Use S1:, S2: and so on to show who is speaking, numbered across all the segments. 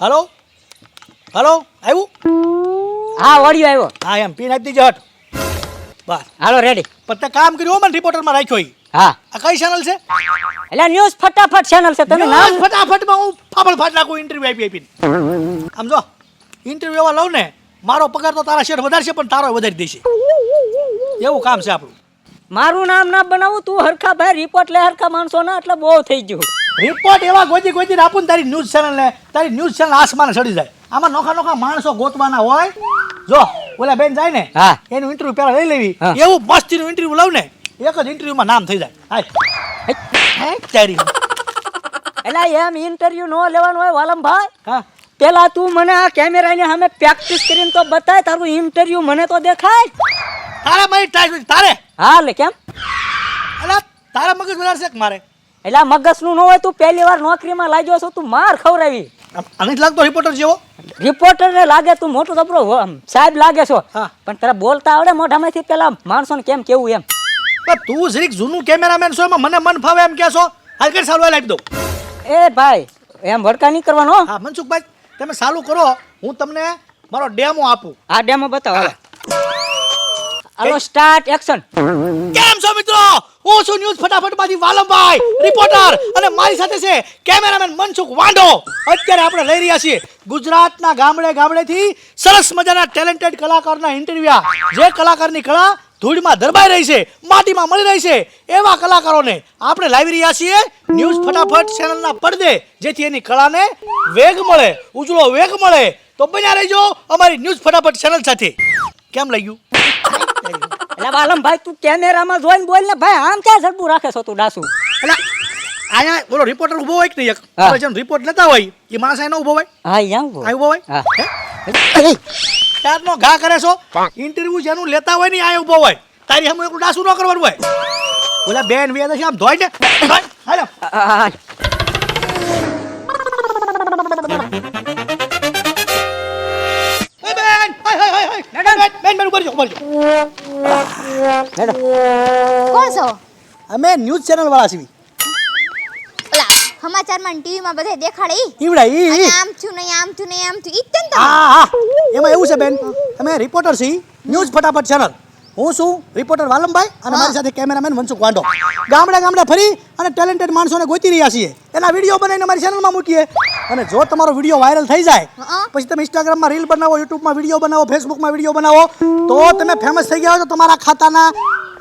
S1: Hello hello આવ્યું?
S2: હા audio આવ્યો.
S1: હા એમ પીન આપી દેજો હટ બસ.
S2: હાલો રેડી.
S1: પણ તે કામ કર્યું મને રિપોર્ટરમાં રાખ્યો ઈ.
S2: હા
S1: આ કઈ ચેનલ છે?
S2: એટલે ન્યૂઝ ફટાફટ ચેનલ છે. તમે નામ
S1: ફટાફટમાં હું ફાફડ ફાટ નાખું ઇન્ટરવ્યુ આપીને. આમ જો ઇન્ટરવ્યુ એવા લઉં ને મારો પગાર તો તારા શેઠ વધારશે પણ તારો વધારી દેશે એવું કામ છે આપણું.
S2: મારું નામ ના બનાવું તું હરખા ભાઈ રિપોર્ટ લે હરખા માણસો ના એટલે બહુ થઈ ગયું.
S1: રિપોર્ટ એવા ગોતી ગોતી આપું ને તારી ન્યૂઝ ચેનલ ને તારી ન્યૂઝ ચેનલ આસમાને ચડી જાય. આમાં નોખા નોખા માણસો ગોતવાના હોય. જો ઓલા બેન જાય ને
S2: હા
S1: એનું ઇન્ટરવ્યુ પેલા લઈ લેવી
S2: હા.
S1: એવું મસ્તીનું ઇન્ટરવ્યુ લઉં ને એક જ ઇન્ટરવ્યુમાં નામ થઈ જાય. હાય તારી
S2: એટલે એમ ઇન્ટરવ્યુ નો લેવાનું હોય વાલમભાઈ.
S1: હા
S2: પેલા તું મને આ કેમેરાની સામે પ્રેક્ટિસ કરીને તો બતાય તારું ઇન્ટરવ્યુ મને તો દેખાય.
S1: તારે મારી ટ્રાય તારે
S2: હા લે કેમ
S1: અલા તારા મગજ વધારે છે કે મારે?
S2: એટલે મગજનું ન હોય તું પહેલી વાર નોકરીમાં લાગ્યો છો તું માર ખવડાવી.
S1: આને જ લાગતો રિપોર્ટર જેવો?
S2: રિપોર્ટર ને લાગે તું મોટો તપરો સાહેબ લાગે છો
S1: હા.
S2: પણ તારા બોલતા આવડે મોઢામાંથી પેલા માણસોને કેમ કેવું એમ.
S1: પણ તું જરીક જૂનું કેમેરામેન છો એમાં મને મન ફાવે એમ કહેશો? હાલ કે સારું આપી દઉં.
S2: એ ભાઈ એમ ભડકા નહીં કરવાનો.
S1: હા મનસુખભાઈ તમે ચાલુ કરો હું તમને મારો ડેમો આપું.
S2: આ ડેમો બતાવો હાલો. હાલો સ્ટાર્ટ એક્શન.
S1: કેમ છો મિત્રો? હું છું ન્યૂઝ ફટાફટમાંથી વાલમભાઈ રિપોર્ટર અને મારી સાથે છે કેમેરામેન મનસુખ વાંઢો. અત્યારે આપણે લઈ રહ્યા છીએ ગુજરાતના ગામડે ગામડેથી સરસ મજાના ટેલેન્ટેડ કલાકારના ઇન્ટરવ્યુ. જે કલાકારની કળા ધૂળમાં દરબાઈ રહી છે માટીમાં મળી રહી છે એવા કલાકારોને આપણે લાવી રહ્યા છીએ ન્યૂઝ ફટાફટ ચેનલના પડદે જેથી એની કળાને વેગ મળે ઉજળો વેગ મળે. તો બન્યા રહેજો અમારી ન્યૂઝ ફટાફટ ચેનલ સાથે. કેમ લાગ્યું?
S2: એટલે વાલમભાઈ તું કેમેરામાં જોઈને બોલ ને ભાઈ આમ ક્યાં ઝડપું રાખે છો તું ડાસુ?
S1: એટલે આયા બોલો રિપોર્ટર ઉભો હોય કે નહીં?
S2: હા.
S1: એક જેમ રિપોર્ટ લેતા હોય એ માણસ આયા ઉભો હોય
S2: હા યાં
S1: આ ઉભો હોય
S2: હા.
S1: હે? ક્યારનો ઘા કરે છો? ઇન્ટરવ્યુ જેનું લેતા હોય ને આયા ઉભો હોય. તારી સામે એકલું ડાસું ન કરવાનું હોય. ઓલા બેન વે છે આમ ધોઈ ને ધોઈ. હાલો
S2: હા.
S1: એ બેન હાય હાય હાય બેન બેન બેન ઉપર જો ઉપર જો.
S3: કોણ છો?
S1: અમે ન્યૂઝ ચેનલ વાળા છીએ.
S3: ઓલા સમાચારમાં ટીવીમાં બધે દેખાડે ઈ
S1: ઈવડા ઈ
S3: અને આમ થયું નહીં આમ થયું નહીં આમ થયું ઈ જ ને
S1: હા હા એમાં એવું છે બેન અમે રિપોર્ટર છીએ ન્યૂઝ ફટાફટ ચેનલ. હું છું રિપોર્ટર વાલમભાઈ અને મારી સાથે કેમેરામેન મનસુખ વાંઢો. ગામડે ગામડે ફરી અને ટેલેન્ટેડ માણસોને ગોતી રહ્યા છીએ. એના વિડીયો બનાવીને અમારી ચેનલમાં મૂકીએ અને જો તમારો વિડીયો વાયરલ થઈ જાય પછી તમે ઇન્સ્ટાગ્રામમાં રીલ બનાવો યુટ્યુબમાં વિડીયો બનાવો ફેસબુકમાં વિડીયો બનાવો તો તમે ફેમસ થઈ ગયા હોય તો તમારા ખાતાના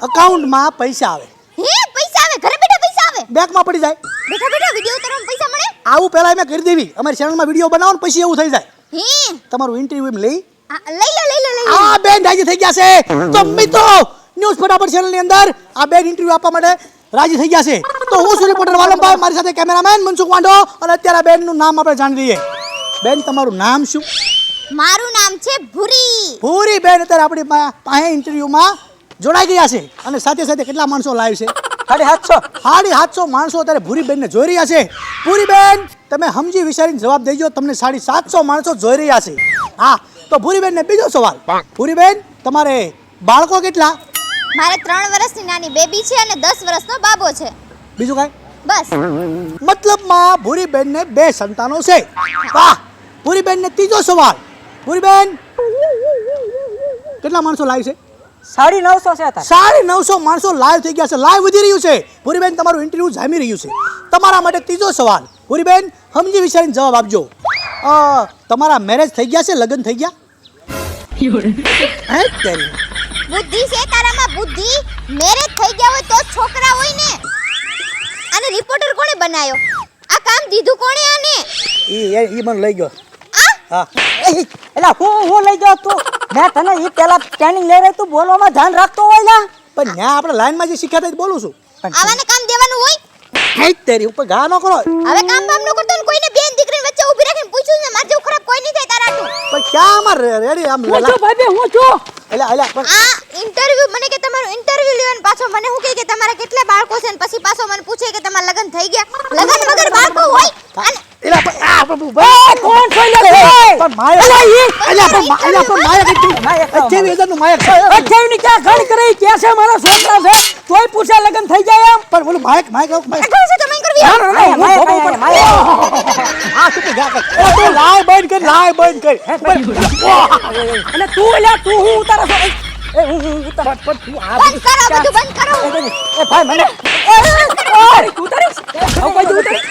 S1: અકાઉન્ટમાં પૈસા આવે.
S3: હે પૈસા આવે ઘરે બેઠા પૈસા આવે
S1: બેંકમાં પડી જાય.
S3: બેઠા બેઠા વિડિયો ઉતારવામાં પૈસા મળે?
S1: આવું પહેલા અમે કરી દેવી અમારી ચેનલમાં વિડીયો બનાવો ને પછી એવું થઈ જાય.
S3: હે
S1: તમારું ઇન્ટરવ્યુ એમ લઈ
S3: લઈ લો
S1: આ બેન રાજી થઈ ગયા છે. તો મિત્રો ન્યૂઝ ફટાફટ ચેનલની અંદર આ બેન ઇન્ટરવ્યુ આપવા માટે રાજી થઈ ગયા છે. તો હું છું રિપોર્ટર વાલમભાઈ મારી સાથે કેમેરામેન મનસુખ વાંઢો અને અત્યારે આ બેનનું નામ આપણે જાણી લઈએ. બેન તમારું નામ શું?
S3: મારું નામ છે ભૂરી.
S1: પૂરી બેન અત્યારે આપણી પાસે ઇન્ટરવ્યુમાં જોડાઈ ગયા છે અને સાથે સાથે કેટલા માણસો લાઈવ છે? 750 માણસો અત્યારે ભૂરી બેનને જોઈ રહ્યા છે. ભૂરી બેન તમે સમજી વિચારીને જવાબ દેજો. તમને 750 માણસો જોઈ રહ્યા છે. હા તો ભૂરી બેનને બીજો સવાલ. ભૂરી બેન તમારે બાળકો કેટલા?
S3: મારે 3 વર્ષની નાની બેબી છે અને 10 વર્ષનો બાબો છે.
S1: બીજું કાંઈ?
S3: બસ
S1: મતલબમાં ભૂરી બેનને 2 સંતાનો છે. વાહ. ભૂરી બેનને ત્રીજો સવાલ. ભૂરી બેન કેટલા માણસો લાઈવ છે?
S2: 950 છે તાર.
S1: 950 માણસો લાઈવ થઈ ગયા છે. લાઈવ વધી રહ્યું છે. ભૂરી બેન તમારું ઇન્ટરવ્યુ જામી રહ્યું છે. તમારા માટે ત્રીજો સવાલ. ભૂરી બેન સમજી વિચારીને જવાબ આપજો. તમારા મેરેજ થઈ ગયા છે? લગ્ન થઈ ગયા? હે તેરી
S3: બુદ્ધિ છે તારામાં બુદ્ધિ? મેરેજ થઈ ગયા હોય તો છોકરા હોય ને. આને રિપોર્ટર કોણે બનાવ્યો? આ કામ દીધું કોણે આને?
S1: ઈ મને લઈ ગયો. હા
S2: એટલે હું લઈ જાઉં તું મેં તને ઈ પેલા ટ્રેનિંગ લઈ રહી તું બોલવામાં ધ્યાન રાખતો હોય ને.
S1: પણ ત્યાં આપણે લાઈનમાં જે શીખ્યા હતા બોલું છું.
S3: આવાને કામ દેવાનું હોય?
S1: હે તેરી ઉપર ઘા ન કરો.
S3: હવે કામ બામ ન કરતો ને કોઈને બેન દીકરી વચ્ચે ઊભી રાખીને પૂછ્યું ને માર જેવું ખરાબ કોઈ નહીં થાય તારાટું.
S1: પણ ક્યાં અમાર રેડી આમ
S2: હું છું ભાઈ હું છું.
S1: એટલે પણ
S3: આ ઇન્ટરવ્યુ મને કે તમારું ઇન્ટરવ્યુ લેવાનું પાછો મને હું કે તમારા કેટલા બાળકો છે ને પછી પાછો મને પૂછે કે તમારા લગ્ન થઈ ગયા. લગ્ન વગર બાળકો હોય? અને
S1: એલા પણ આ પ્રભુ
S2: કોણ છે લે?
S1: પણ માયા એલા પણ માયા કેટલી
S2: માયા
S1: 28,000 નું માયા છે.
S2: અઠ્યાવી ની ક્યાં ઘણ કરી કે છે મારા છોકરા છે તોય પૂછે લગ્ન થઈ જાય એમ.
S1: પણ બોલું માયા
S3: કહું છે તમે ઇન્ટરવ્યુ
S2: આ
S1: હાથ ઉપર ઘા કર. એ તું લાય બંધ કર, લાય બંધ કર.
S2: અને તું લે તું હું ઉતારો છો એ હું ઉતાર
S1: પણ તું આ
S3: બંધ કરો, બધું બંધ કરો.
S2: એ ભાઈ મને ઓય તું ઉતારીશ આવ કોઈ તું ઉતારીશ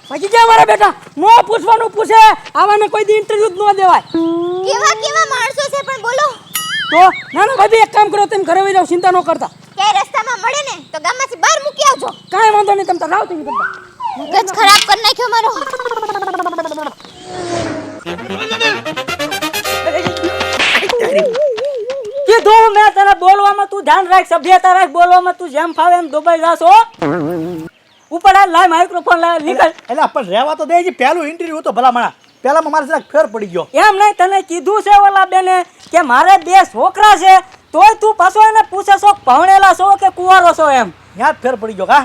S2: પછી જે મારા બેટા નો પૂછવાનું પૂછે આવાને કોઈ દી ઇન્ટરવ્યુ જ ન દેવાય
S3: કેવા કેવા માણસો છે પણ બોલો.
S2: તો ના ના ભાભી એક કામ કરો તમે ઘરે વઈ જાઓ ચિંતા ન કરતા
S3: કે રસ્તામાં મળે ને તો ગામમાંથી બહાર મૂકી આવજો.
S2: કાંઈ વાંધો નહીં તમે રાવ તમે
S3: મગજ ખરાબ કરી નાખ્યો મારો.
S2: કીધું મેં તને બોલવામાં તું ધ્યાન રાખ સભ્યતા રાખ બોલવામાં તું જેમ ફાવે એમ દુબઈ જાશો ઉપર આ લાય માઇક્રોફોન લાય નીકળ
S1: એટલે પણ રહેવા તો દે જે પહેલું ઇન્ટરવ્યુ હતો ભલામણા પહેલામાં મારે જરાક ફેર પડી ગયો.
S2: એમ નહીં તને કીધું છે ઓલા બેને કે મારે 2 છોકરા છે તોય તું પાછો એને પૂછે છો ભણેલા છો કે કુંવારો છો એમ
S1: ત્યાં જ ફેર પડી ગયો કા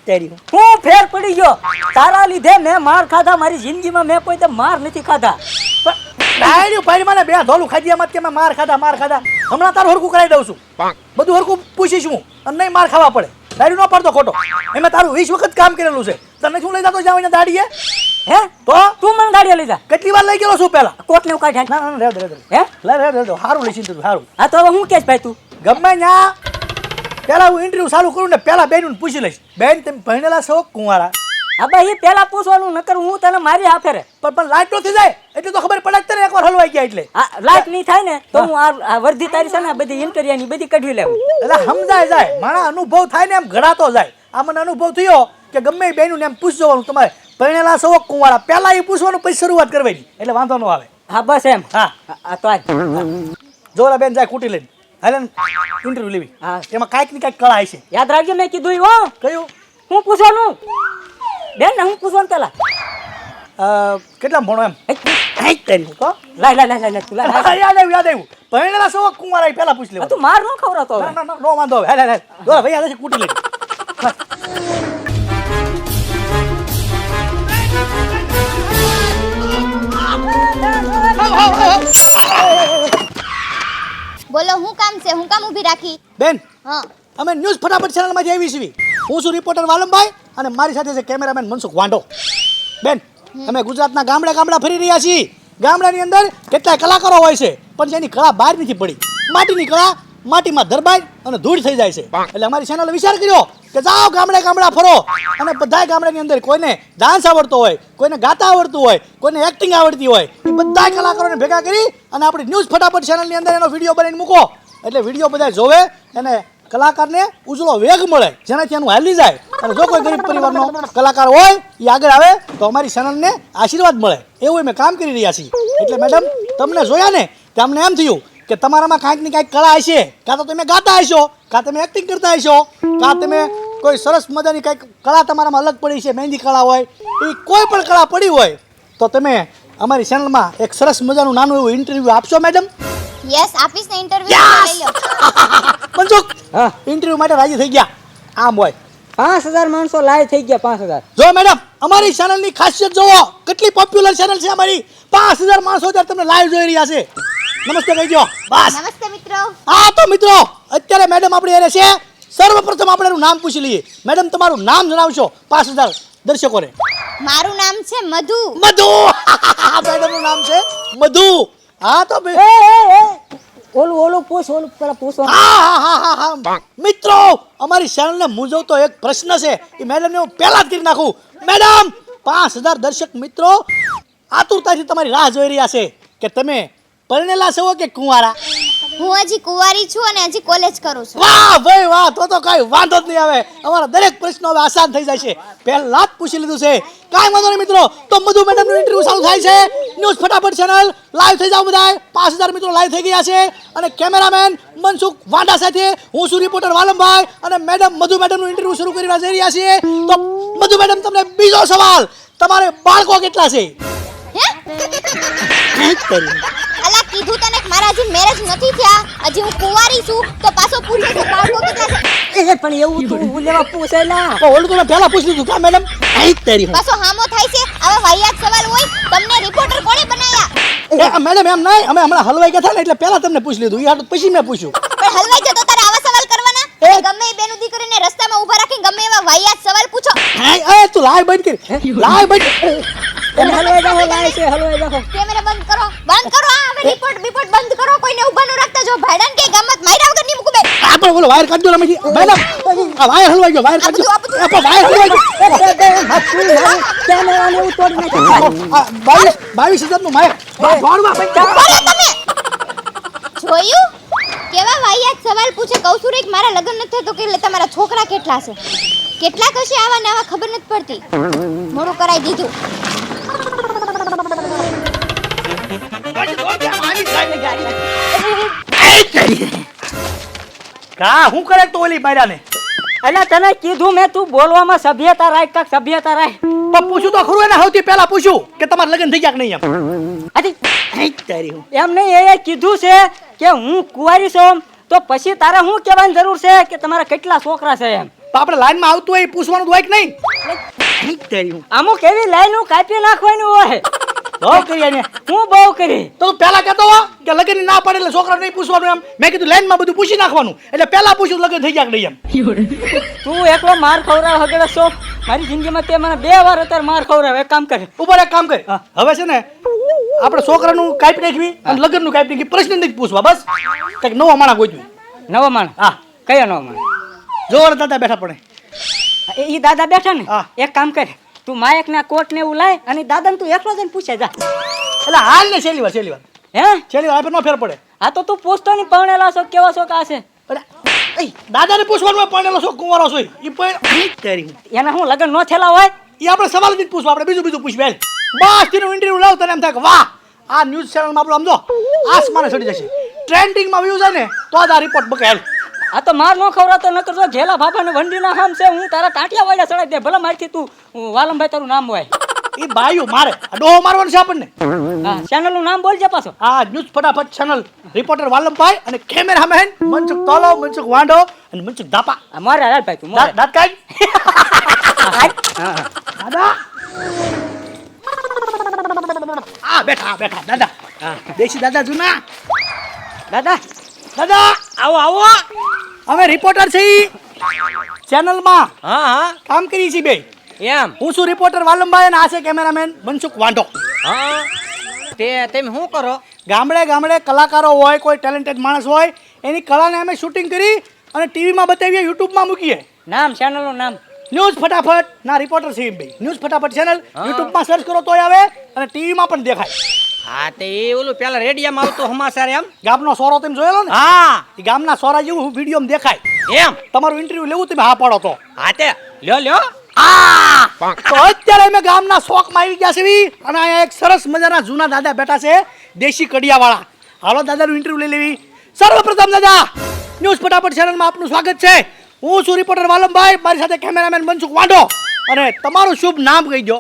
S1: તેરી
S2: હું ફેર પડી ગયો તારા લીધે મેં માર ખાધા મારી જિંદગીમાં મેં કોઈ તે માર નથી ખાધા
S1: ડાયરી ભાઈ મને બે ધોલું ખાધી એમાં કે મેં માર ખાધા હમણાં તારું હરકું કરાવી દઉં છું બધું હરકું પૂછીશ હું અને નહીં માર ખાવા પડે ડાયરી ન પડતો ખોટો એમાં તારું 20 વખત કામ કરેલું છે તને શું લઈ જતો જાવ એને દાડીએ
S2: હે
S1: તો
S2: તું મને ગાડીએ લઈ જા
S1: કેટલી વાર લઈ ગયો છું પહેલા
S2: કોટને કાઢ્યા
S1: ના ના રેડ
S2: હે
S1: લે સારું લઈશ ઇન્ટરવ્યુ સારું
S2: હા તો હવે હું કેસ ભાઈ તું
S1: ગમે ત્યાં પહેલા હું ઇન્ટરવ્યુ ચાલુ કરું ને પહેલા બેન પૂછી લઈશ બેન તમે ભણેલા છો કુંવારા
S2: હા ભાઈ એ પેલા પૂછવાનું નકર હું તને મારી હાફે રે
S1: પણ લાઈટ નો થઈ જાય એટલે તો ખબર પડે જ તને એકવાર હલવાઈ ગયા એટલે
S2: હા લાઈટ નહીં થાય ને તો હું આ વર્ધી તારી છે ને આ બધી ઇન્ટરિયાની બધી કઢવી લેવું
S1: એટલે સમજાય જાય મારા અનુભવ થાય ને એમ ઘડાતો જાય આ મને અનુભવ થયો કે ગમે એ બેનું ને એમ પૂછવાનું તમારે ભણેલા છો કુંવારા પહેલા એ પૂછવાનું પછી શરૂઆત કરવાની એટલે વાંધો ન આવે
S2: હા બસ એમ
S1: હા
S2: આ તો આજ
S1: જોરા બેન જાય કૂટી લઈને હાલે ઇન્ટરવ્યુ લેવી
S2: હા.
S1: એમાં કાંઈક ને કાંઈક કળા છે
S2: યાદ રાખજો મેં કીધું ઈ હો
S1: કયું
S2: હું પૂછવાનું બેન ને હું પૂછવાનું પેલા
S1: કેટલા ભણો એમ તો
S2: લાય તું લાય
S1: યાદ આવ્યું ભણેલા છો કુંવારા એ પહેલા પૂછી લેવું
S2: તું માર ન ખવડાવતો હવે
S1: ના નો વાંધો હવે હાલે જોરા ભાઈ હાલે કૂટી લઈને
S3: બોલો હું કામ છે, હું કામ ઊભી રાખી?
S1: બેન
S3: હા
S1: અમે ન્યૂઝ ફટાફટ ચેનલમાંથી આવી છીએ હું છું રિપોર્ટર વાલમભાઈ અને મારી સાથે છે કેમેરામેન મનસુખ વાંઢો બેન અમે ગુજરાતના ગામડા ફરી રહ્યા છીએ ગામડાની અંદર કેટલાય કલાકારો હોય છે પણ જેની કળા બહાર નથી પડી માટીની કળા માટીમાં ધરબાઈ અને ધૂળ થઈ જાય છે એટલે અમારી ચેનલે વિચાર કર્યો કે જાઓ ગામડા ફરો અને બધાય ગામડાની અંદર કોઈને ડાન્સ આવડતો હોય કોઈને ગાતા આવડતું હોય કોઈને એક્ટિંગ આવડતી હોય એ બધા કલાકારોને ભેગા કરી અને આપણી ન્યૂઝ ફટાફટ ચેનલની અંદર એનો વિડીયો બનાવીને મૂકો એટલે વિડીયો બધા જોવે અને કલાકારને ઉજળો વેગ મળે જેનાથી એનું હાલી જાય અને જો કોઈ ગરીબ પરિવારનો કલાકાર હોય એ આગળ આવે તો અમારી ચેનલને આશીર્વાદ મળે એવું અમે કામ કરી રહ્યા છીએ એટલે મેડમ તમને જોયા ને કે અમને એમ થયું કે તમારામાં કાંઈક ને કાંઈક કળા હશે કાં તો તમે ગાતા હશો કાં તમે એક્ટિંગ કરતા હશો કાં તમે કોઈ સરસ મજાની કંઈક કળા તમારામાં અલગ પડી છે મહેંદી કળા હોય એ કોઈ પણ કળા પડી હોય તો તમે અમારી ચેનલમાં એક સરસ મજાનું નાનું એવું ઇન્ટરવ્યૂ આપશો મેડમ
S3: યસ આપીશ ને ઇન્ટરવ્યુ લઈ લો.
S1: મનસુખ
S2: હા
S1: ઇન્ટરવ્યૂ માટે રાજી થઈ ગયા આમ હોય
S2: 5000 માણસો લાઈવ થઈ ગયા 5000
S1: જો મેડમ અમારી ચેનલની ખાસિયત જોવો કેટલી પોપ્યુલર ચેનલ છે અમારી 5000 માણસો અત્યારે તમને લાઈવ જોઈ રહ્યા છે નમસ્તે કહી દો બસ
S3: નમસ્તે મિત્રો.
S1: હા તો મિત્રો અત્યારે મેડમ આપણી હારે છે સર્વપ્રથમ આપણે એનું નામ પૂછી લઈએ મેડમ તમારું નામ જણાવશો 5000 દર્શકોને
S3: મારું નામ છે મધુ.
S1: મધુ મેડમનું નામ છે મધુ હા તો
S2: ઓલું પૂછ ઓલું પેલા પૂછો
S1: હા મિત્રો અમારી ચેનલને મૂંઝવતો એક પ્રશ્ન છે એ મેડમને હું પહેલા જ કરી નાખું મેડમ 5000 દર્શક મિત્રો આતુરતાથી તમારી રાહ જોઈ રહ્યા છે કે તમે પરણેલા છો કે કુંવારા
S3: હું હજી કુંવારી છું અને હજી કોલેજ કરું છું.
S1: વાહ ભાઈ વાહ તો કઈ વાંધો જ નહીં આવે અમારા દરેક પ્રશ્નો હવે આસાન થઈ જાય છે પહેલા જ પૂછી લીધું છે કાંઈ વાંધો નહીં મિત્રો તો મધુ મેડમનું ઇન્ટરવ્યુ ચાલુ થાય છે ન્યૂઝ ફટાફટ ચેનલ લાઈવ થઈ જાવ બધાય 5000 મિત્રો લાઈવ થઈ ગયા છે અને કેમેરામેન મનસુખ વાંઢા સાથે હું છું રિપોર્ટર વાલમભાઈ અને મેડમ મધુ મેડમનું ઇન્ટરવ્યુ શરૂ કરવા જઈ રહ્યા છીએ તો મધુ મેડમ તમને બીજો સવાલ તમારે બાળકો કેટલા છે
S3: હે અલા કીધું તને કે મારા હજી મેરેજ નથી થયા હજી હું કુંવારી છું તો પાછો પૂછે છે બાળકો કેટલા છે.
S2: પણ એવું તું લેવા પૂછેલા
S1: તો ઓલું તો પહેલા પૂછી લીધું કા મેડમ
S3: પાછો હામો થાય છે આવા વાહિયાત સવાલ હોય તમને રિપોર્ટર કોણે બનાયા?
S1: મેડમ એમ નહીં અમે હમણાં હલવાઈ ગયા હતા ને એટલે પહેલા તમને પૂછી લીધું યાર પછી મેં પૂછ્યું
S3: પણ હલવાઈ જતો તારે આવા સવાલ કરવાના? ગમે એ બેનું દીકરીને રસ્તા સામે ઊભા રાખીને ગમે એવા વાહિયાત સવાલ પૂછો.
S1: એ તું લાય બંધ કરી લાય બંધ કરી.
S2: તમે હલવાઈ જાઓ, લાય છે હલવાઈ જાઓ.
S3: કેમેરા બંધ કરો. બંધ કરો. આ હવે રિપોર્ટ બંધ કરો. કોઈને ઊભા ન રાખતા. જો ભાડાન કે ગામત માર્યા વગર ની મૂકું બે.
S1: આ પણ બોલો વાયર કાઢજો રમેશજી. મેડમ આ વાયર હલવાઈ ગયો વાયર કાઢજો.
S3: આ બધું-
S1: આ પણ વાયર હલવાઈ ગયો.
S2: કેમેરાને એવું તોડી નાખ્યું.
S1: આ 22,000 નું માયર દોડવા બંધ.
S3: બોલો તમે. જોયું કેવા વાહિયાત સવાલ પૂછે. કહું છું રે કે મારા લગ્ન નથી થતો કે એટલે તમારા છોકરા કેટલા છે. કેટલાક હશે આવા ને આવા ખબર નથી પડતી. મોડું કરાઈ દીધું.
S1: કા હું કરે તો ઓલી માર્યાને
S2: એટલે તને કીધું મેં, તું બોલવામાં સભ્યતા રાખ, કાક સભ્યતા રાખ.
S1: તો પૂછું તો ખરું એને સૌથી પહેલા પૂછ્યું કે તમારા લગ્ન થઈ ગયા કે નહીં
S2: આથી
S1: એમ તારી હું
S2: એમ નહીં, એ કીધું છે કે હું કુંવારી છું, તો પછી તારે શું કહેવાની જરૂર છે કે તમારા કેટલા છોકરા છે એમ?
S1: તો આપણે લાઈનમાં આવતું હોય એ પૂછવાનું તો હોય કે નહીં એમ તારી હું
S2: અમુક એવી લાઈનો કાપી નાખવાની હોય.
S1: બહુ કરી એને
S2: હું બહુ કરી.
S1: તો તું પહેલા કહેતો હો કે લગ્ન ના પડે એટલે છોકરા નહીં પૂછવાનું એમ. મેં કીધું લાઈનમાં બધું પૂછી નાખવાનું એટલે પહેલા પૂછ્યું લગ્ન થઈ ગયા કે નહીં એમ.
S2: તું એકલો માર ખવડાવ હગડે છો. મારી જિંદગીમાં તે મને 2 વાર અત્યારે માર ખવડાવ. એક કામ કરે,
S1: ઉપર એક કામ કર હવે છે ને આપણે છોકરાનું કાપી નાખવી અને લગ્નનું કાપી નાખવી. પ્રશ્ન નથી પૂછવા બસ કંઈક નવો માણા ગોતવી.
S2: નવો માણ?
S1: હા
S2: કયો નવો માણ?
S1: જોર દાદા બેઠા પડે
S2: એ દાદા બેઠા ને,
S1: હા.
S2: એક કામ કરે, તું માયક ના કોટ ને એવું લાય અને દાદાને તું એકલો જઈને પૂછે જા.
S1: એટલે હાલ ને છેલ્લી વાર
S2: હે
S1: આપણે નો ફેર પડે.
S2: આ તો તું પૂછતો નહીં પરણેલા છો કેવા છો કા છે.
S1: અરે, એ દાદાને પૂછવાનું હોય પરણેલો છો કુંવારો છો એ પણ
S2: એના હું લગ્ન ન થયેલા હોય?
S1: એ આપણે સવાલ જ પૂછવા આપણે બીજું પૂછવા બસ તેનું ઇન્ટરવ્યુ લાવ તને એમ થાય કે વાહ આ ન્યૂઝ ચેનલમાં આપણું સમજો આસમાને ચડી જશે ટ્રેન્ડિંગમાં વ્યૂ જાય ને તો જ આ રિપોર્ટ બકાયેલ.
S2: આ તો માર નો ખવડાતો નકર તો ઘેલા બાપાને વંડીના હામ છે. હું તારા ટાટિયા વાળા ચડાઈ દે ભલે મારથી તું વાલમભાઈ તારું નામ હોય.
S1: એ બાયું મારે આ ડોહો મારવાનો છે આપણને.
S2: હા, ચેનલ નું નામ બોલજે પાછો.
S1: આ ન્યૂઝ ફટાફટ ચેનલ રિપોર્ટર વાલમભાઈ અને કેમેરામેન મનસુખ તોલો મનસુખ વાંડો અને મનસુખ દાપા.
S2: આ મારે હાલ ભાઈ તું મારે.
S1: દાંત કાઢ
S2: હા.
S1: દાદા આ બેઠા દાદા દેશી દાદા જૂના
S2: દાદા
S1: દાદા
S2: આવો આવો.
S1: અમે રિપોર્ટર છે ચેનલમાં
S2: હા હા
S1: કામ કરીએ છીએ બે.
S2: એમ?
S1: હું છું રિપોર્ટર વાલમભાઈ અને આ છે કેમેરામેન મનસુખ વાંઢો.
S2: હા તે તમે શું કરો?
S1: ગામડે કલાકારો હોય કોઈ ટેલેન્ટેડ માણસ હોય એની કળાને અમે શૂટિંગ કરી અને ટીવીમાં બતાવીએ યુટ્યુબમાં મૂકીએ.
S2: નામ ચેનલ નું નામ?
S1: ન્યૂઝ ફટાફટ ના રિપોર્ટર છે ભાઈ. ન્યૂઝ ફટાફટ ચેનલ યુટ્યુબમાં સર્ચ કરો તોય આવે અને ટીવીમાં પણ દેખાય.
S2: હા તે ઓલું પેલા રેડિયામાં આવતો સમાચાર એમ?
S1: ગામનો સોરો તમે જોયેલો ને?
S2: હા
S1: એ ગામના સોરા જેવું વિડીયોમાં દેખાય.
S2: એમ?
S1: તમારું ઇન્ટરવ્યુ લેવું તમે હા પાડો તો.
S2: હા તે લ્યો
S1: તો અત્યારે અમે ગામના શોખમાં આવી ગયા છે અને અહીંયા એક સરસ મજાના જૂના દાદા બેઠા છે દેશી કડિયાવાળા. હાલો દાદાનું ઇન્ટરવ્યુ લઈ લેવી. સર્વપ્રથમ દાદા ન્યૂઝ ફટાફટ ચેનલમાં આપનું સ્વાગત છે. હું છું રિપોર્ટર વાલમભાઈ, મારી સાથે કેમેરામેન મનસુખ વાંઢો. અને તમારું શુભ નામ કહી દો.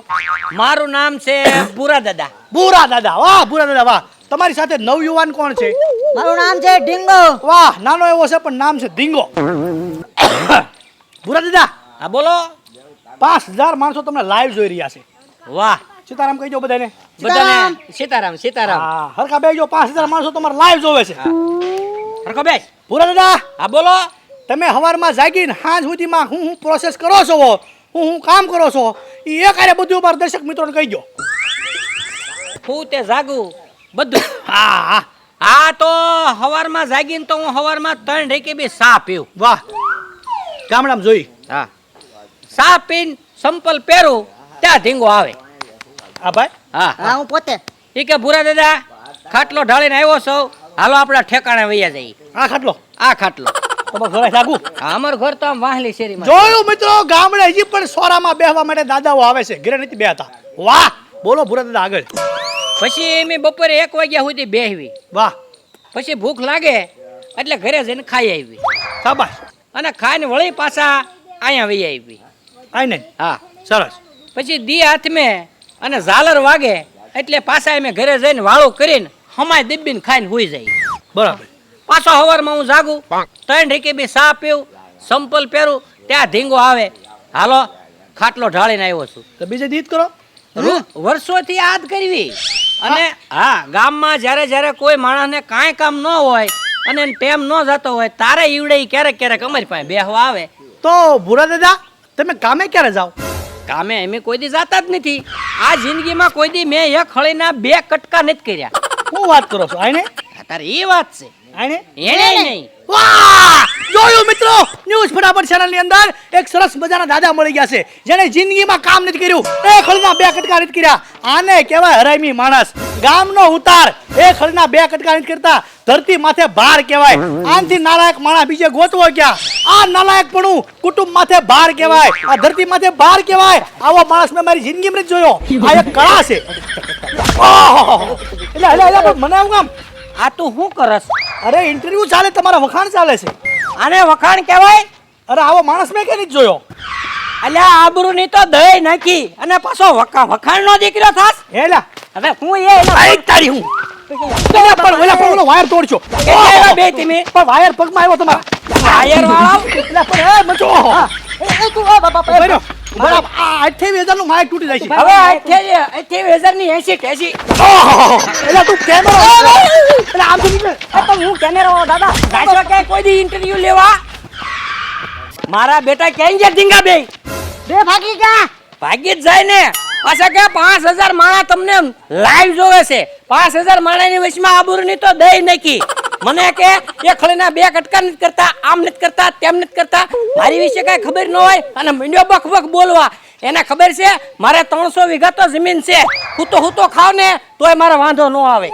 S2: મારું નામ છે ભૂરા દાદા.
S1: ભૂરા દાદા, વાહ ભૂરા દાદા વાહ. તમારી સાથે નવયુવાન કોણ છે?
S2: મારું નામ છે ઢીંગો.
S1: વાહ, નાનો એવો છે પણ નામ છે ધીંગો. ભૂરા દાદા
S2: હા બોલો.
S1: 5000 માણસો તમને લાઈવ જોઈ રહ્યા છે.
S2: વાહ,
S1: સીતારામ કહી દો બધાને.
S2: બધાને સીતારામ સીતારામ.
S1: હા, હરખા બેજો. 5000 માણસો તમારે લાઈવ જોવે છે.
S2: હરખો બેસ.
S1: ભૂરા દાદા
S2: હા બોલો.
S1: તમે સવારમાં જાગીને સાંજ સુધીમાં હું પ્રોસેસ કરો છો, હું કામ કરો છો, એ એક આરે બધું મારા દર્શક મિત્રોને કહી દો.
S2: હું તે જાગું બધું.
S1: હા હા
S2: આ તો હવારમાં જાગીને તો હું હવારમાં 3 ઢેકી બી ચા પીવું.
S1: વાહ, ગામડામાં જોઈ.
S2: હા, ચા પીને સંપલ પહેરું ત્યાં ધીંગો આવે.
S1: હા ભાઈ.
S2: હા હું પોતે. ઈ કે ભૂરા દાદા ખાટલો ઢાળીને આવ્યો છો, હાલો આપણા ઠેકાણે વૈયા જઈએ.
S1: આ ખાટલો
S2: આ ખાટલો
S1: તમારે ઘરે જાગું.
S2: અમારું ઘર તો આમ વાહલી શેરીમાં.
S1: જોયું મિત્રો, ગામડે હજી પણ સોરામાં બેહવા માટે દાદાઓ આવે છે, ઘરે નથી બેહતા. વાહ, બોલો ભૂરા દાદા આગળ.
S2: પછી અમે બપોરે 1 વાગ્યા સુધી બેહવી.
S1: વાહ,
S2: પછી ભૂખ લાગે એટલે ઘરે જઈને ખાઈ આવી
S1: શાબાશ.
S2: અને ખાઈને વળી પાછા અહીંયા વહી આવી.
S1: આઈ નહીં.
S2: હા,
S1: સરસ.
S2: પછી દી હાથમે અને ઝાલર વાગે એટલે પાછા અમે ઘરે જઈને વાળું કરીને હમાય દીબીને ખાઈને હુઈ જાય.
S1: બરાબર.
S2: પાછો હવારમાં હું જાગું, 3 ઢેકી બી ચા પીવું, સંપલ પહેરું ત્યાં ધીંગો આવે, હાલો ખાટલો ઢાળીને આવ્યો છું.
S1: તો બીજે દીત કરો.
S2: વર્ષોથી યાદ કરવી. અને હા, ગામમાં જ્યારે કોઈ માણસને કાંઈ કામ ન હોય અને ટેમ ન જતો હોય તારે ઈવડે ક્યારેક અમારી પાસે બેહવા આવે
S1: તો ભૂરા દાદા તમે કામે ક્યારે જાઓ?
S4: કામે અમે કોઈ દી જાતા જ નથી. આ જિંદગીમાં કોઈ દી મેં એક હળીના 2 કટકા નથી કર્યા.
S1: શું વાત કરો છો? આને
S4: તારે એ વાત છે
S1: આને
S4: એને નહીં.
S1: વાહ! જોયું મિત્રો, ન્યૂઝ ફટાફટ ચેનલ ની અંદર એક સરસ મજાના દાદા મળી ગયા છે જેને જિંદગીમાં કામ નથી કર્યું, એક હળના 2 કટકા નથી કર્યા. આને કહેવાય હરામી માણસ, ગામનો ઉતાર. એક હળના 2 કટકા નથી કરતા, ધરતી માથે ભાર કહેવાય. આનથી નાલાયક માણસ બીજે ગોતવો ક્યાં? આ નાલાયકપણું કુટુંબ માથે ભાર કહેવાય, આ ધરતી માથે ભાર કહેવાય. આવો માણસ મેં મારી જિંદગીમાં નથી જોયો. આ એક કળા છે. ઓહો! એટલે મને આવું કામ?
S4: આ તું શું કરસ?
S1: અરે ઇન્ટરવ્યુ ચાલે, તમારા વખાણ ચાલે છે.
S4: આને વખાણ કહેવાય?
S1: અરે આવો માણસ મેં કે નથી જોયો.
S4: અલ્યા આબરૂની તો દઈ નાખી અને પાછો વખાણનો દીકરો થાસ.
S1: હેલા
S4: હવે હું એના
S1: આઈ તારી હું તમે પણ ઓલો વાયર તોડજો.
S4: કેટલા આવ્યા બે તમે?
S1: પણ વાયર પગમાં આવ્યો તમારા.
S4: વાયર વાળા
S1: એટલે પણ એ મચો.
S2: એ તું આ બાપા
S1: બરાબર બરાબર. આ 28,000 નું માઇક તૂટી જાય છે.
S4: હવે 28,000 ની 80.
S1: ઓહો! એટલે તું કેમેરો એટલે આમ તો નીકળે.
S2: પણ હું કેમેરા વાળો દાદા
S4: ગાજો કે કોઈ દી ઇન્ટરવ્યુ લેવા? મારા બેટા ક્યાં ગયા ઢીંગા બે?
S2: બે ભાગી ગયા.
S4: ભાગી જ જાય ને. પાછા કે 5,000 માણા તમને લાઈવ જોવે છે. 5,000 માણાની વચમાં આબરૂની તો દઈ નાખી. મને કે એ ખળીના 2 કટકા નથી કરતા, આમ નથી કરતા, તેમ નથી કરતા. મારી વિશે કઈ ખબર ન હોય અને મંડ્યો બક બોલવા. એને ખબર છે મારે 300 વીઘા તો જમીન છે. હું તો ખાવ ને તોય મારે વાંધો ન આવે.